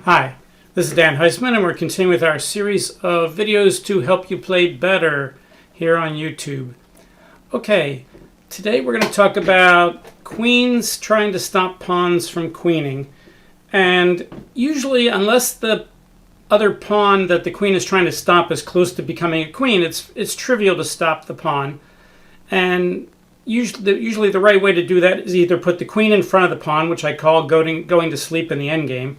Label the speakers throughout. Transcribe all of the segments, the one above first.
Speaker 1: Hi, this is Dan Heisman, and we're continuing with our series of videos to help you play better here on YouTube. Okay, today we're going to talk about queens trying to stop pawns from queening. And usually, unless the other pawn that the queen is trying to stop is close to becoming a queen, it's trivial to stop the pawn. And usually the right way to do that is either put the queen in front of the pawn, which I call going to sleep in the endgame,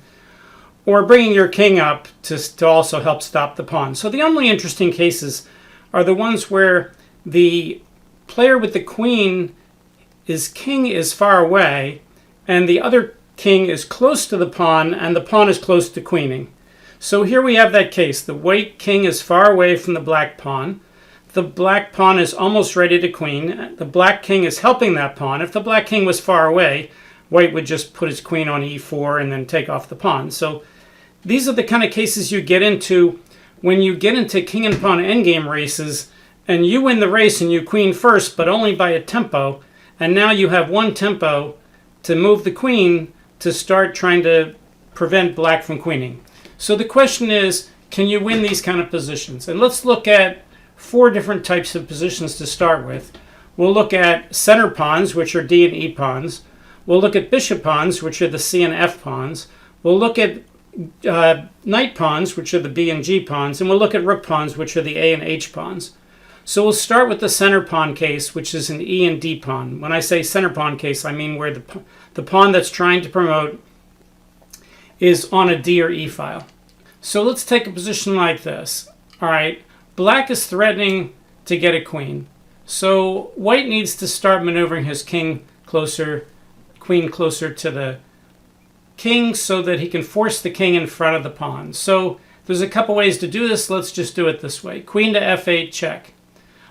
Speaker 1: or bringing your king up to also help stop the pawn. So the only interesting cases are the ones where the player with the queen, his king is far away, and the other king is close to the pawn, and the pawn is close to queening. So here we have that case. The white king is far away from the black pawn. The black pawn is almost ready to queen. The black king is helping that pawn. If the black king was far away, white would just put his queen on e4 and then take off the pawn. So these are the kind of cases you get into when you get into king and pawn endgame races, and you win the race and you queen first, but only by a tempo. And now you have one tempo to move the queen to start trying to prevent black from queening. So the question is, can you win these kind of positions? And let's look at 4 different types of positions to start with. We'll look at center pawns, which are D and E pawns. We'll look at bishop pawns, which are the C and F pawns. We'll look at knight pawns, which are the B and G pawns, and we'll look at rook pawns, which are the A and H pawns. So we'll start with the center pawn case, which is an E and D pawn. When I say center pawn case, I mean where the pawn that's trying to promote is on a D or E file. So let's take a position like this. All right, black is threatening to get a queen. So white needs to start maneuvering his queen closer to the king so that he can force the king in front of the pawn. So there's a couple ways to do this. Let's just do it this way. Queen to f8, check.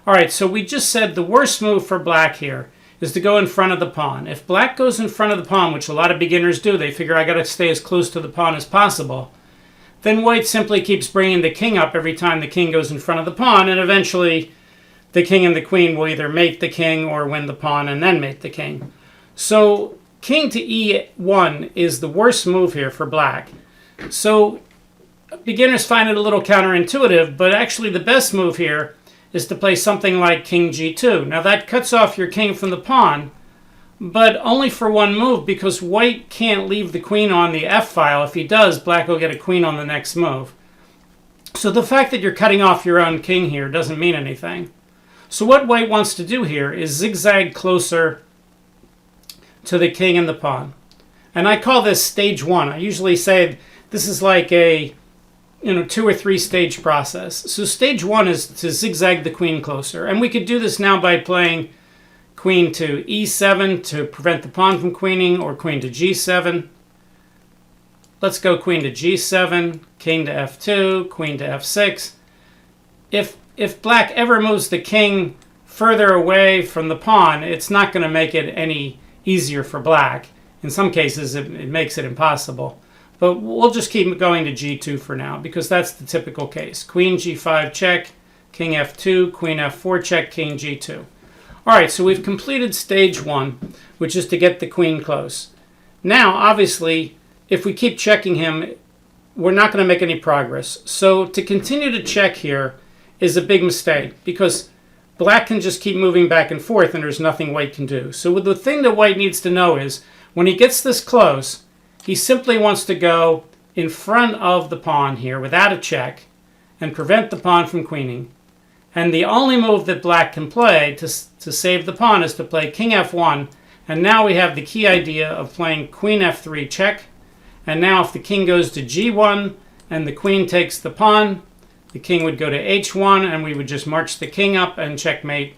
Speaker 1: All right, so we just said the worst move for black here is to go in front of the pawn. If black goes in front of the pawn, which a lot of beginners do, they figure I got to stay as close to the pawn as possible, then white simply keeps bringing the king up every time the king goes in front of the pawn, and eventually the king and the queen will either mate the king or win the pawn and then mate the king. So king to e1 is the worst move here for black. So beginners find it a little counterintuitive, but actually the best move here is to play something like king g2. Now that cuts off your king from the pawn, but only for one move, because white can't leave the queen on the f file. If he does, black will get a queen on the next move. So the fact that you're cutting off your own king here doesn't mean anything. So what white wants to do here is zigzag closer to the king and the pawn. And I call this stage 1. I usually say this is like a 2 or 3 stage process. So stage 1 is to zigzag the queen closer. And we could do this now by playing queen to e7 to prevent the pawn from queening, or queen to g7. Let's go queen to g7, king to f2, queen to f6. If black ever moves the king further away from the pawn, it's not going to make it any easier for black. In some cases, it makes it impossible. But we'll just keep going to g2 for now, because that's the typical case. Queen g5 check, king f2, queen f4 check, king g2. All right, so we've completed stage 1, which is to get the queen close. Now, obviously, if we keep checking him, we're not going to make any progress. So to continue to check here is a big mistake, because black can just keep moving back and forth and there's nothing white can do. So the thing that white needs to know is, when he gets this close, he simply wants to go in front of the pawn here without a check and prevent the pawn from queening. And the only move that black can play to save the pawn is to play king f1. And now we have the key idea of playing queen f3 check. And now if the king goes to g1 and the queen takes the pawn, the king would go to h1 and we would just march the king up and checkmate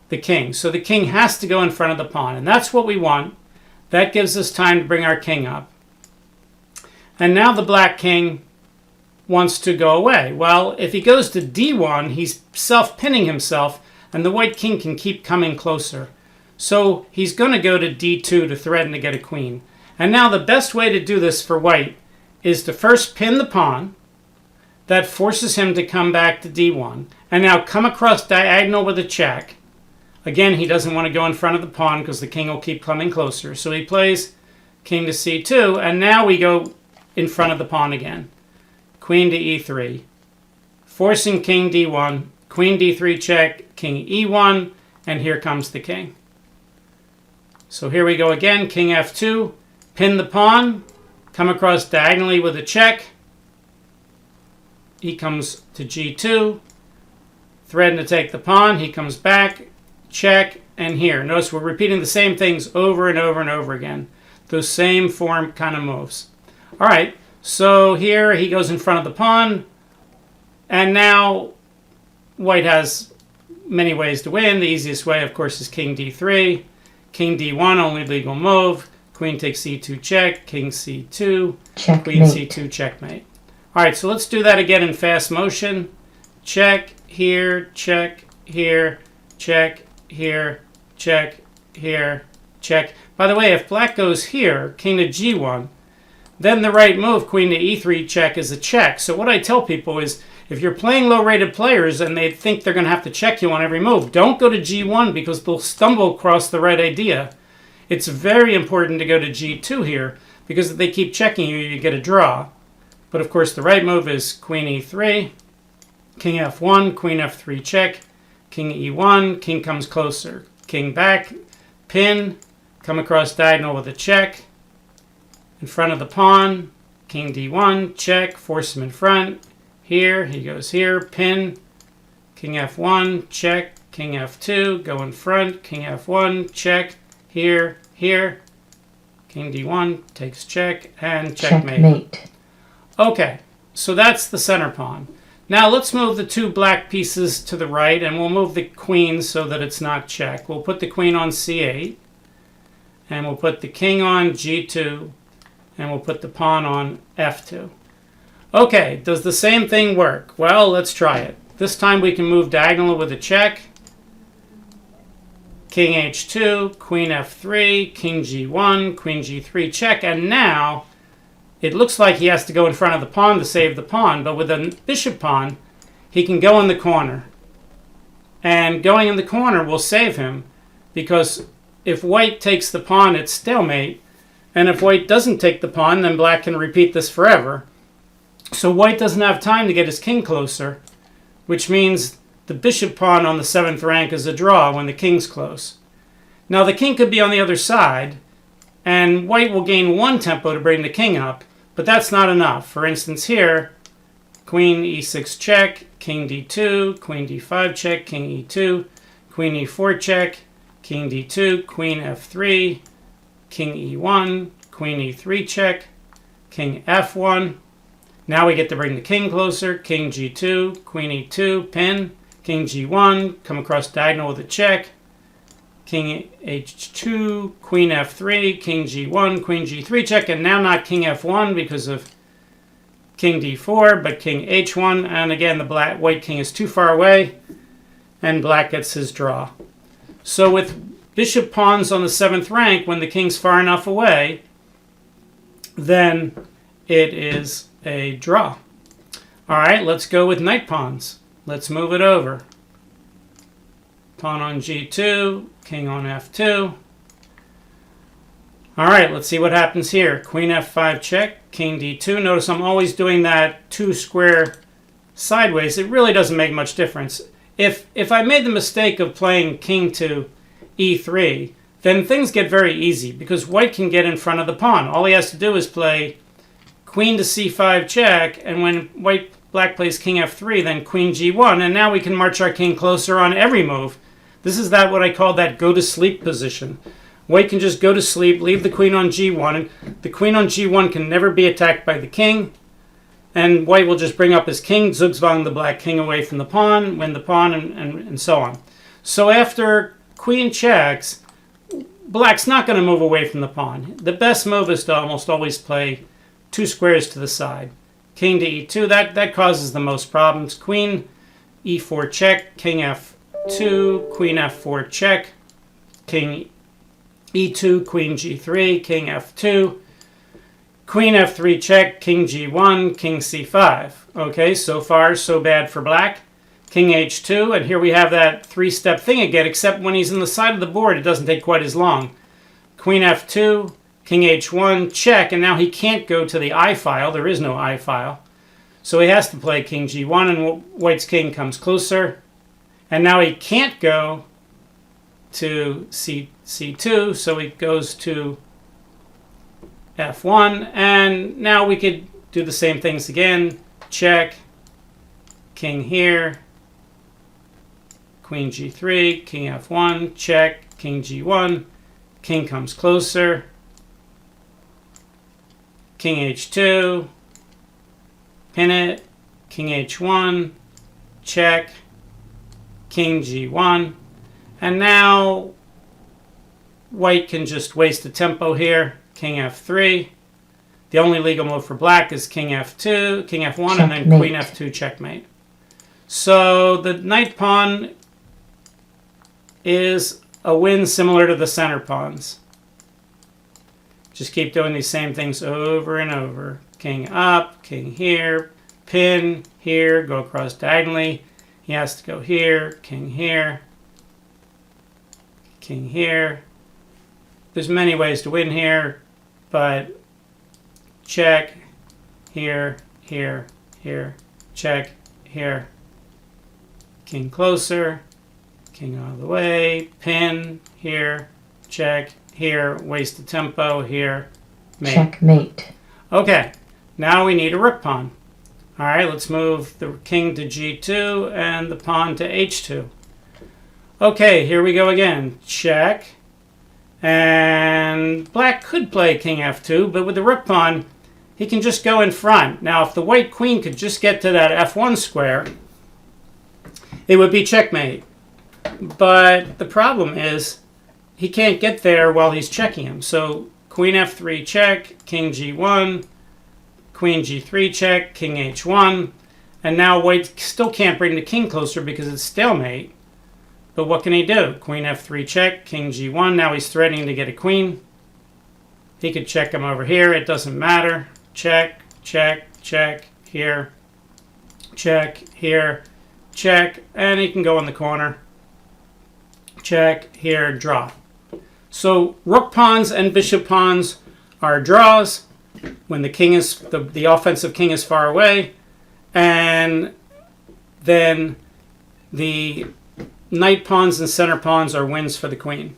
Speaker 1: the king. So the king has to go in front of the pawn, and that's what we want. That gives us time to bring our king up. And now the black king wants to go away. Well, if he goes to d1, he's self-pinning himself, and the white king can keep coming closer. So he's going to go to d2 to threaten to get a queen. And now the best way to do this for white is to first pin the pawn. That forces him to come back to d1. And now come across diagonal with a check. Again, he doesn't want to go in front of the pawn because the king will keep coming closer. So he plays king to c2, and now we go in front of the pawn again. Queen to e3. Forcing king d1. Queen d3 check. King e1. And here comes the king. So here we go again. King f2. Pin the pawn. Come across diagonally with a check. He comes to g2. Threaten to take the pawn. He comes back. Check. And here. Notice we're repeating the same things over and over and over again. Those same form kind of moves. All right. So here he goes in front of the pawn. And now white has many ways to win. The easiest way, of course, is king d3. King d1, only legal move. Queen takes c2 check. King c2. Checkmate. Queen c2 checkmate. All right, so let's do that again in fast motion. Check here, check here, check here, check here, check. By the way, if black goes here, king to g1, then the right move, queen to e3 check, is a check. So what I tell people is, if you're playing low-rated players and they think they're going to have to check you on every move, don't go to g1 because they'll stumble across the right idea. It's very important to go to g2 here because if they keep checking you, you get a draw. But of course, the right move is queen e3, king f1, queen f3 check, king e1, king comes closer, king back, pin, come across diagonal with a check, in front of the pawn, king d1, check, force him in front. Here, he goes here, pin, king f1, check, king f2, go in front, king f1, check, here, here, king d1, takes check, and checkmate. Okay, so that's the center pawn. Now let's move the two black pieces to the right, and we'll move the queen so that it's not check. We'll put the queen on c8, and we'll put the king on g2, and we'll put the pawn on f2. Okay, does the same thing work? Well, let's try it. This time we can move diagonal with a check. King h2, queen f3, king g1, queen g3 check. And now it looks like he has to go in front of the pawn to save the pawn. But with a bishop pawn, he can go in the corner. And going in the corner will save him because if white takes the pawn, it's stalemate. And if white doesn't take the pawn, then black can repeat this forever. So white doesn't have time to get his king closer, which means the bishop pawn on the 7th rank is a draw when the king's close. Now the king could be on the other side, and white will gain one tempo to bring the king up, but that's not enough. For instance here, queen e6 check, king d2, queen d5 check, king e2, queen e4 check, king d2, queen f3, king e1, queen e3 check, king f1. Now we get to bring the king closer. King g2, queen e2, pin, king g1, come across diagonal with a check. King h2, queen f3, king g1, queen g3 check, and now not king f1 because of king d4, but king h1, and again the white king is too far away, and black gets his draw. So with bishop pawns on the 7th rank, when the king's far enough away, then it is a draw. All right, let's go with knight pawns. Let's move it over. Pawn on g2, king on f2. All right, let's see what happens here. Queen f5 check, king d2. Notice I'm always doing that 2 square sideways. It really doesn't make much difference. If I made the mistake of playing king to e3, then things get very easy because white can get in front of the pawn. All he has to do is play queen to c5 check, and when black plays king f3, then queen g1, and now we can march our king closer on every move. This is what I call that go to sleep position. White can just go to sleep, leave the queen on g1, and the queen on g1 can never be attacked by the king, and white will just bring up his king, zugzwang the black king away from the pawn, win the pawn, and so on. So after queen checks, black's not going to move away from the pawn. The best move is to almost always play 2 squares to the side. King to e2, that causes the most problems. Queen e4 check, king f2, queen f4 check, king e2, queen g3, king f2, queen f3 check, king g1, king c5. Okay, so far so bad for black. King h2, and here we have that 3-step thing again, except when he's on the side of the board, it doesn't take quite as long. Queen f2, king h1, check, and now he can't go to the I file. There is no I file. So he has to play king g1, and white's king comes closer. And now he can't go to c2, so he goes to f1. And now we could do the same things again. Check, king here, queen g3, king f1, check, king g1, king comes closer, king h2, pin it, king h1, check, king g1, and now white can just waste the tempo here, king f3. The only legal move for black is king f2, king f1, checkmate. And then queen f2, checkmate. So the knight pawn is a win similar to the center pawns. Just keep doing these same things over and over. King up, king here, pin here, go across diagonally. He has to go here, king here, king here. There's many ways to win here, but check, here, here, here, check, here. King closer, king out of the way, pin, here, check, here, waste the tempo, here, mate.
Speaker 2: Checkmate.
Speaker 1: Okay, now we need a rook pawn. All right, let's move the king to g2 and the pawn to h2. Okay, here we go again. Check. And black could play king f2, but with the rook pawn, he can just go in front. Now, if the white queen could just get to that f1 square, it would be checkmate. But the problem is he can't get there while he's checking him. So queen f3 check, king g1, queen g3 check, king h1. And now white still can't bring the king closer because it's stalemate. But what can he do? Queen f3 check, king g1. Now he's threatening to get a queen. He could check him over here. It doesn't matter. Check, check, check, here. Check, here. Check, and he can go in the corner. Check, here, draw. So rook pawns and bishop pawns are draws when the king is the offensive king is far away, and then the knight pawns and center pawns are wins for the queen.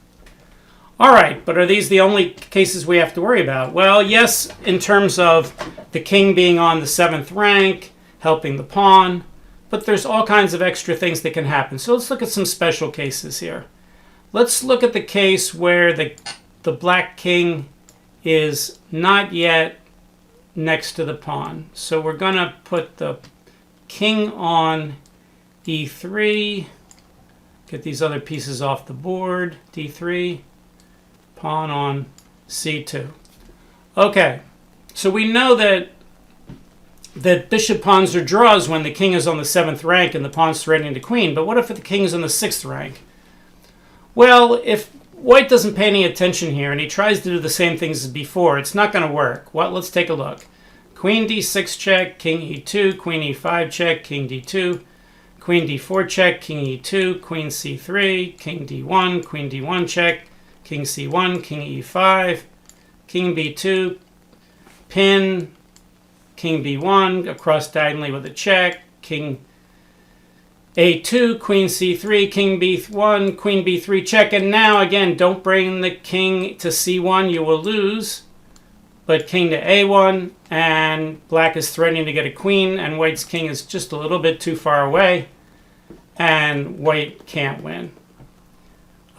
Speaker 1: All right, but are these the only cases we have to worry about? Well, yes, in terms of the king being on the 7th rank, helping the pawn, but there's all kinds of extra things that can happen. So let's look at some special cases here. Let's look at the case where the black king is not yet next to the pawn. So we're going to put the king on e3, get these other pieces off the board, d3, pawn on c2. Okay, so we know that bishop pawns are draws when the king is on the 7th rank and the pawn's threatening the queen, but what if the king is on the 6th rank? Well, if white doesn't pay any attention here and he tries to do the same things as before, it's not going to work. Well, let's take a look. Queen d6 check, king e2, queen e5 check, king d2, queen d4 check, king e2, queen c3, king d1, queen d1 check, king c1, king e5, king b2, pin, king b1, across diagonally with a check, king a2, queen c3, king b1, queen b3 check, and now again, don't bring the king to c1, you will lose, but king to a1, and black is threatening to get a queen, and white's king is just a little bit too far away, and white can't win.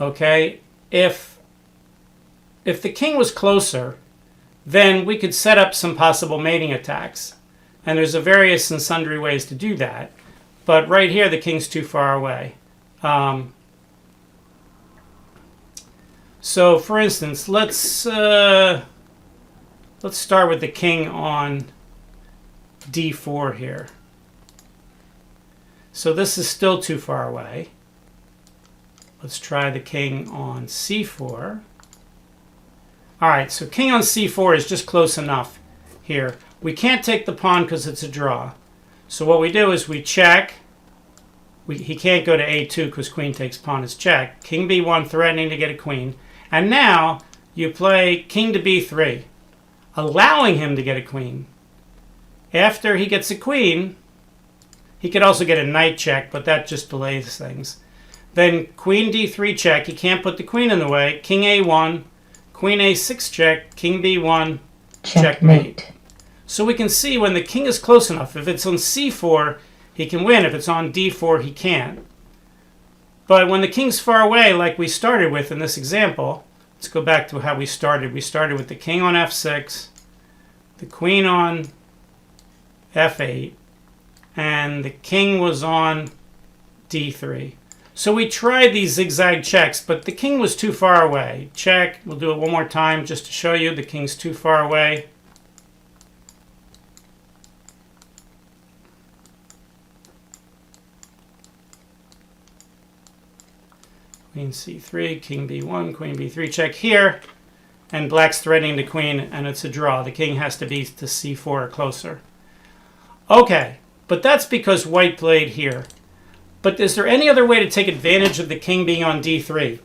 Speaker 1: Okay, if the king was closer, then we could set up some possible mating attacks, and there's a various and sundry ways to do that. But right here, the king's too far away. So, for instance, let's start with the king on d4 here. So this is still too far away. Let's try the king on c4. All right, so king on c4 is just close enough here. We can't take the pawn because it's a draw. So what we do is we check. He can't go to a2 because queen takes pawn is check. King b1 threatening to get a queen. And now you play king to b3, allowing him to get a queen. After he gets a queen, he could also get a knight check, but that just delays things. Then queen d3 check, he can't put the queen in the way, king a1, queen a6 check, king b1, checkmate. So we can see when the king is close enough, if it's on c4, he can win. If it's on d4, he can't. But when the king's far away, like we started with in this example, let's go back to how we started. We started with the king on f6, the queen on f8, and the king was on d3. So we tried these zigzag checks, but the king was too far away. Check. We'll do it one more time just to show you the king's too far away. Queen c3, king b1, queen b3 check here, and black's threatening the queen, and it's a draw. The king has to be to c4 or closer. Okay, but that's because white played here. But is there any other way to take advantage of the king being on d3?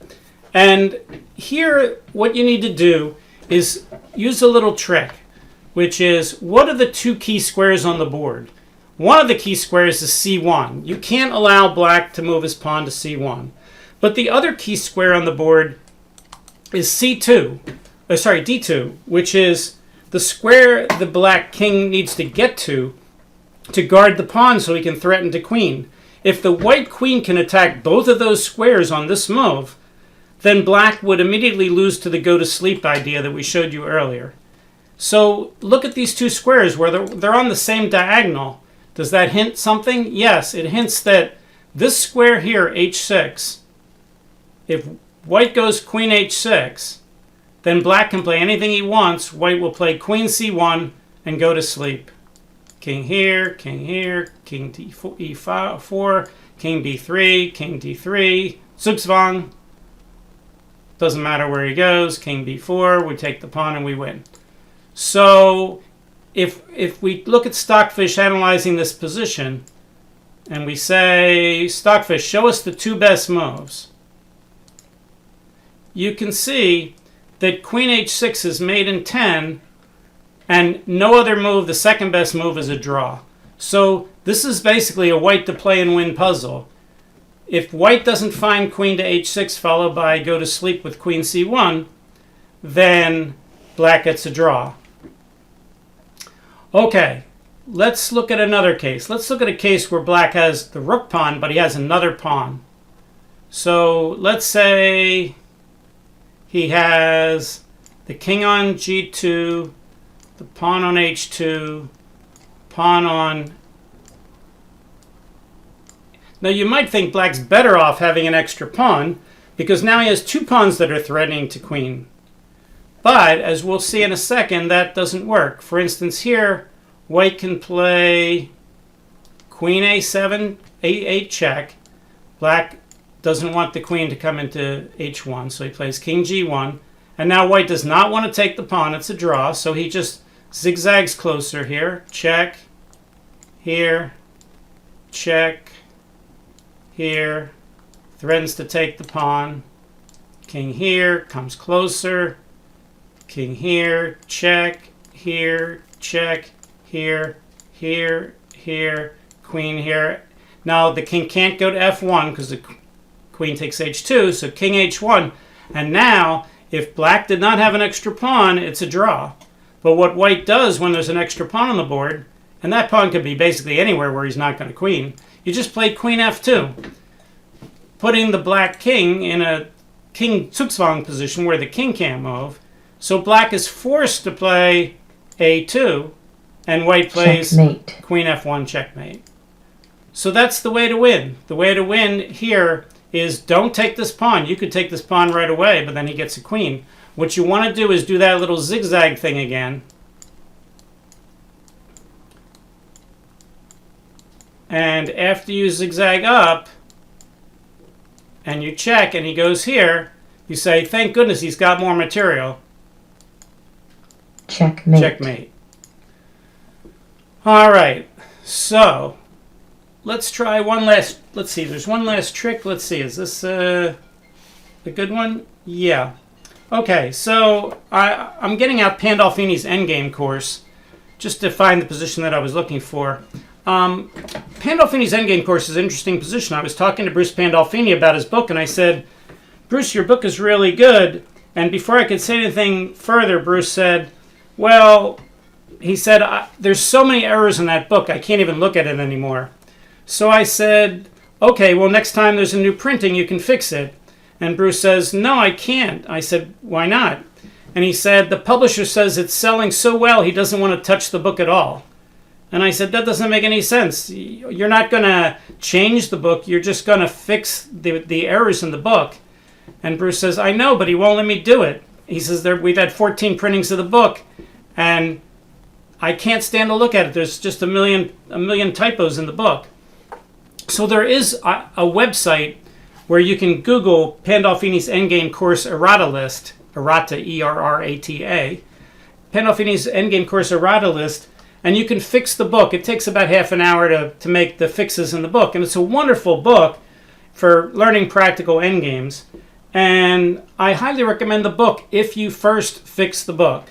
Speaker 1: And here, what you need to do is use a little trick, which is, what are the two key squares on the board? One of the key squares is c1. You can't allow black to move his pawn to c1. But the other key square on the board is d2, which is the square the black king needs to get to guard the pawn so he can threaten the queen. If the white queen can attack both of those squares on this move, then black would immediately lose to the go to sleep idea that we showed you earlier. So look at these two squares where they're on the same diagonal. Does that hint something? Yes, it hints that this square here, h6, if white goes queen h6, then black can play anything he wants. White will play queen c1 and go to sleep. King here, king d4, e4, king b3, king d3, zugzwang. Doesn't matter where he goes. King b4, we take the pawn and we win. So if we look at Stockfish analyzing this position, and we say, Stockfish, show us the two best moves, you can see that queen h6 is mate in 10, and no other move, the second best move, is a draw. So this is basically a white to play and win puzzle. If white doesn't find queen to h6 followed by go to sleep with queen c1, then black gets a draw. Okay, let's look at another case. Let's look at a case where black has the rook pawn, but he has another pawn. So let's say he has the king on g2, the pawn on h2, pawn on... Now you might think black's better off having an extra pawn, because now he has two pawns that are threatening to queen. But, as we'll see in a second, that doesn't work. For instance, here, white can play queen a7, a8 check. Black doesn't want the queen to come into h1, so he plays king g1. And now white does not want to take the pawn. It's a draw, so he just zigzags closer here. Check, here, check, here. Threatens to take the pawn. King here, comes closer. King here, check, here, check, here, here, here, queen here. Now the king can't go to f1 because the queen takes h2, so king h1. And now, if black did not have an extra pawn, it's a draw. But what white does when there's an extra pawn on the board, and that pawn could be basically anywhere where he's not going to queen, you just play queen f2, putting the black king in a king zugzwang position where the king can't move. So black is forced to play a2, and white plays checkmate. Queen f1 checkmate. So that's the way to win. The way to win here is don't take this pawn. You could take this pawn right away, but then he gets a queen. What you want to do is do that little zigzag thing again. And after you zigzag up, and you check, and he goes here, you say, thank goodness he's got more material.
Speaker 2: Checkmate.
Speaker 1: Checkmate. All right, so let's try one last, there's one last trick. Let's see, is this a good one? Yeah. Okay, so I'm getting out Pandolfini's Endgame course just to find the position that I was looking for. Pandolfini's Endgame course is an interesting position. I was talking to Bruce Pandolfini about his book, and I said, Bruce, your book is really good. And before I could say anything further, Bruce said, well, he said, there's so many errors in that book, I can't even look at it anymore. So I said, okay, well, next time there's a new printing, you can fix it. And Bruce says, no, I can't. I said, why not? And he said, the publisher says it's selling so well, he doesn't want to touch the book at all. And I said, that doesn't make any sense. You're not going to change the book. You're just going to fix the errors in the book. And Bruce says, I know, but he won't let me do it. He says, we've had 14 printings of the book, and I can't stand to look at it. There's just a million typos in the book. So there is a website where you can Google Pandolfini's Endgame course errata list, errata, E-R-R-A-T-A, Pandolfini's Endgame course errata list, and you can fix the book. It takes about half an hour to make the fixes in the book, and it's a wonderful book for learning practical endgames. And I highly recommend the book if you first fix the book.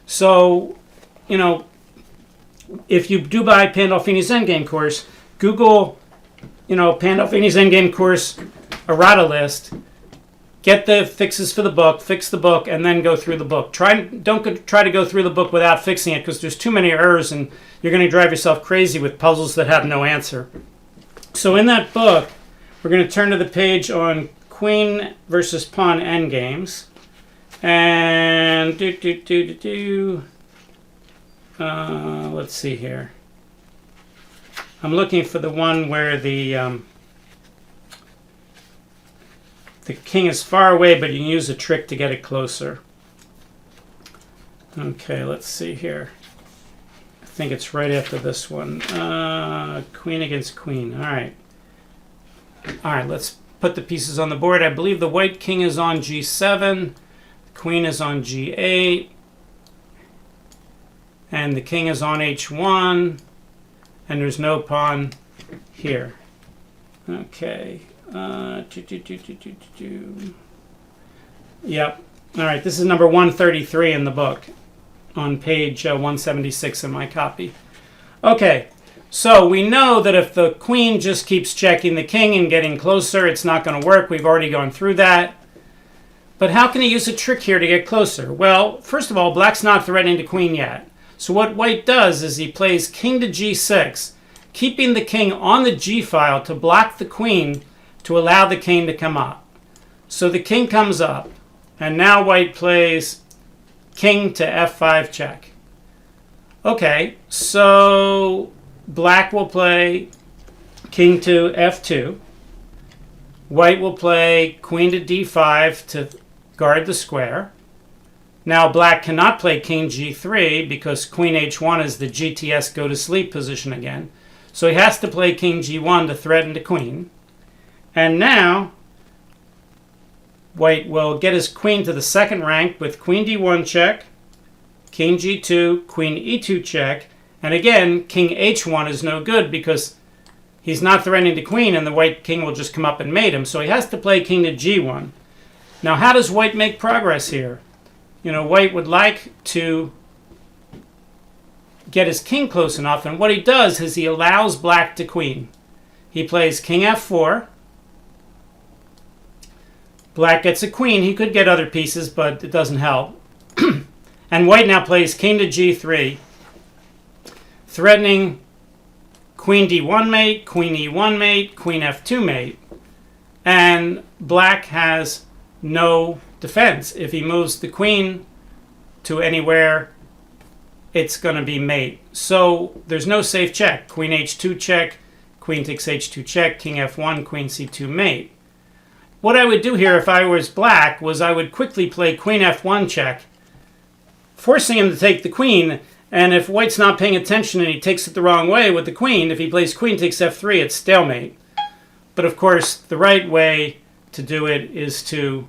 Speaker 1: So, if you do buy Pandolfini's Endgame course, Google, Pandolfini's Endgame course errata list, get the fixes for the book, fix the book, and then go through the book. Don't try to go through the book without fixing it, because there's too many errors and you're going to drive yourself crazy with puzzles that have no answer. So in that book, we're going to turn to the page on Queen versus Pawn endgames. And let's see here. I'm looking for the one where the king is far away, but you can use a trick to get it closer. Okay, let's see here. I think it's right after this one. Queen against queen. All right. All right, let's put the pieces on the board. I believe the white king is on G7. The queen is on G8. And the king is on H1. And there's no pawn here. Okay. Yep. All right, this is number 133 in the book on page 176 in my copy. Okay, so we know that if the queen just keeps checking the king and getting closer, it's not going to work. We've already gone through that. But how can he use a trick here to get closer? Well, first of all, black's not threatening the queen yet. So what white does is he plays king to G6, keeping the king on the G file to block the queen to allow the king to come up. So the king comes up, and now white plays king to F5 check. Okay, so black will play king to F2. White will play queen to D5 to guard the square. Now black cannot play king G3 because queen H1 is the GTS go to sleep position again. So he has to play king G1 to threaten the queen. And now white will get his queen to the second rank with queen D1 check, king G2, queen E2 check, and again king H1 is no good because he's not threatening the queen and the white king will just come up and mate him. So he has to play king to G1. Now how does white make progress here? White would like to get his king close enough, and what he does is he allows black to queen. He plays king F4. Black gets a queen. He could get other pieces, but it doesn't help. And white now plays king to G3, threatening queen D1 mate, queen E1 mate, queen F2 mate. And black has no defense. If he moves the queen to anywhere, it's going to be mate. So there's no safe check. Queen H2 check, queen takes H2 check, king F1, queen C2 mate. What I would do here if I was black was I would quickly play queen F1 check, forcing him to take the queen, and if white's not paying attention and he takes it the wrong way with the queen, if he plays queen takes F3, it's stalemate. But of course, the right way to do it is to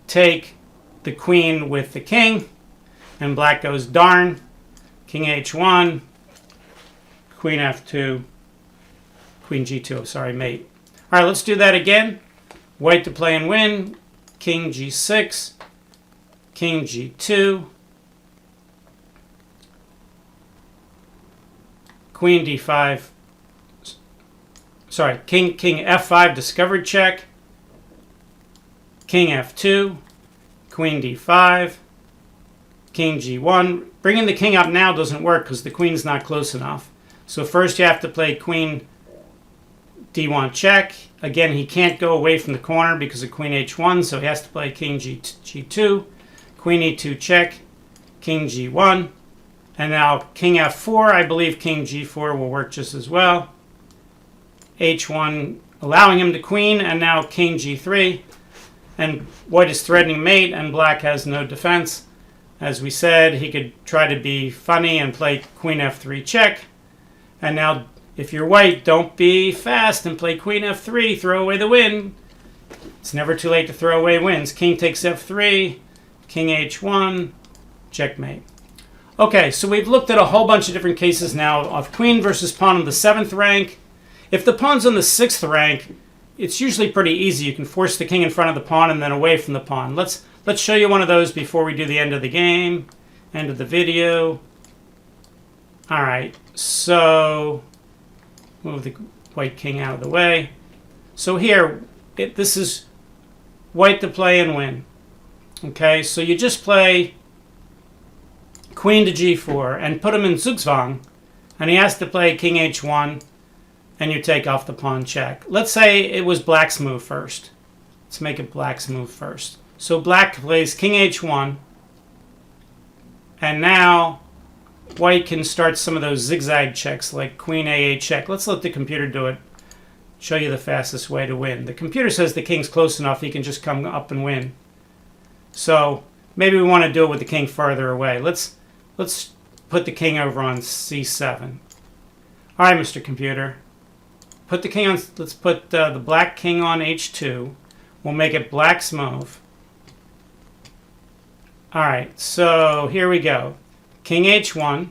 Speaker 1: take the queen with the king, and black goes darn, king H1, queen F2, queen G2, sorry, mate. All right, let's do that again. White to play and win, king G6, king g2, queen d5, sorry, king f5, discovered check, king f2, queen d5, king g1. Bringing the king up now doesn't work because the queen's not close enough. So first you have to play queen d1 check. Again, he can't go away from the corner because of queen h1, so he has to play king g2, queen e2 check, king g1, and now king f4. I believe king g4 will work just as well. h1 allowing him to queen, and now king g3. And white is threatening mate, and black has no defense. As we said, he could try to be funny and play queen f3 check. And now, if you're white, don't be fast and play queen f3, throw away the win. It's never too late to throw away wins. King takes f3, king h1, checkmate. Okay, so we've looked at a whole bunch of different cases now of queen versus pawn on the 7th rank. If the pawn's on the 6th rank, it's usually pretty easy. You can force the king in front of the pawn and then away from the pawn. Let's show you one of those before we do the end of the game, end of the video. All right, so move the white king out of the way. So here, this is white to play and win. Okay, so you just play queen to g4 and put him in zugzwang, and he has to play king h1, and you take off the pawn check. Let's say it was black's move first. Let's make it black's move first. So black plays king h1, and now white can start some of those zigzag checks like queen a8 check. Let's let the computer do it. Show you the fastest way to win. The computer says the king's close enough, he can just come up and win. So maybe we want to do it with the king farther away. Let's put the king over on c7. All right, Mr. Computer. Put the king on. Let's put the black king on h2. We'll make it black's move. All right, so here we go. King h1.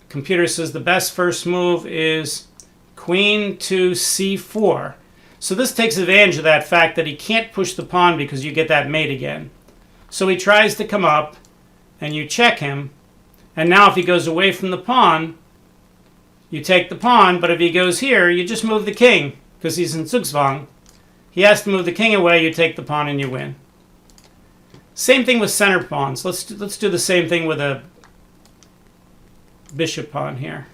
Speaker 1: Computer says the best first move is queen to c4. So this takes advantage of that fact that he can't push the pawn because you get that mate again. So he tries to come up, and you check him. And now if he goes away from the pawn, you take the pawn, but if he goes here, you just move the king because he's in zugzwang. He has to move the king away, you take the pawn, and you win. Same thing with center pawns. Let's do the same thing with a bishop pawn here.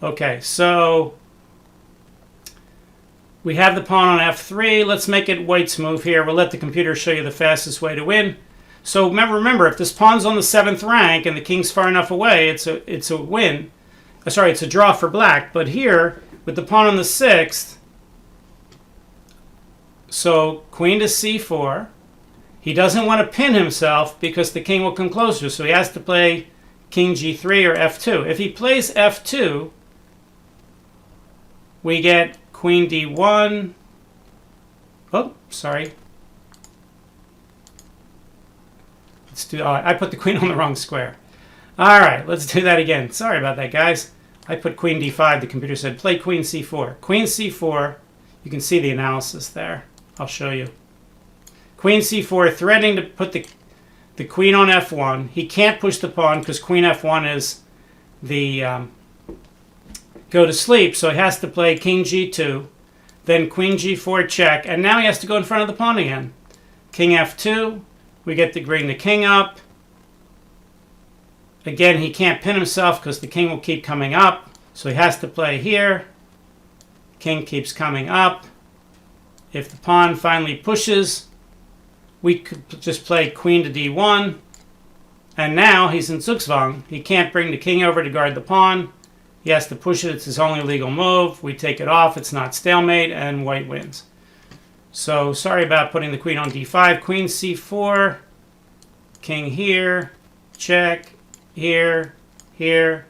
Speaker 1: Okay, so we have the pawn on f3. Let's make it white's move here. We'll let the computer show you the fastest way to win. So remember, if this pawn's on the 7th rank and the king's far enough away, it's a win. Sorry, it's a draw for black. But here, with the pawn on the 6th, so queen to c4. He doesn't want to pin himself because the king will come closer, so he has to play king g3 or f2. If he plays f2, we get queen d1. Oh, sorry. Let's do. I put the queen on the wrong square. All right, let's do that again. Sorry about that, guys. I put queen d5. The computer said play queen c4. Queen c4. You can see the analysis there. I'll show you. Queen c4, threatening to put the queen on f1. He can't push the pawn because queen f1 is the go to sleep, so he has to play king g2, then queen g4 check, and now he has to go in front of the pawn again. King f2, we get to bring the king up. Again, he can't pin himself because the king will keep coming up, so he has to play here. King keeps coming up. If the pawn finally pushes, we could just play queen to d1, and now he's in zugzwang. He can't bring the king over to guard the pawn. He has to push it. It's his only legal move. We take it off. It's not stalemate, and white wins. So sorry about putting the queen on d5. Queen c4, king here, check, here, here.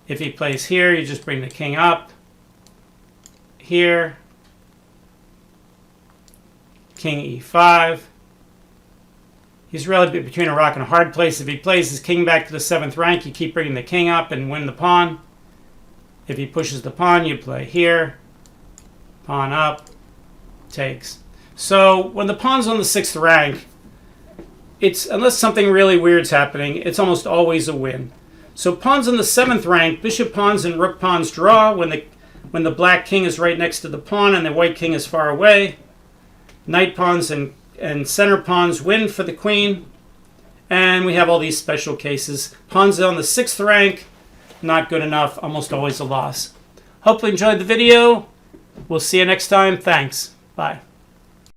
Speaker 1: If he plays here, you just bring the king up, here, king e5. He's really between a rock and a hard place. If he plays his king back to the 7th rank, you keep bringing the king up and win the pawn. If he pushes the pawn, you play here, pawn up, takes. So when the pawn's on the 6th rank, it's, unless something really weird's happening, it's almost always a win. So pawns on the 7th rank, bishop pawns and rook pawns draw when the black king is right next to the pawn and the white king is far away. Knight pawns and center pawns win for the queen. And we have all these special cases. Pawns on the 6th rank, not good enough, almost always a loss. Hopefully you enjoyed the video. We'll see you next time. Thanks. Bye.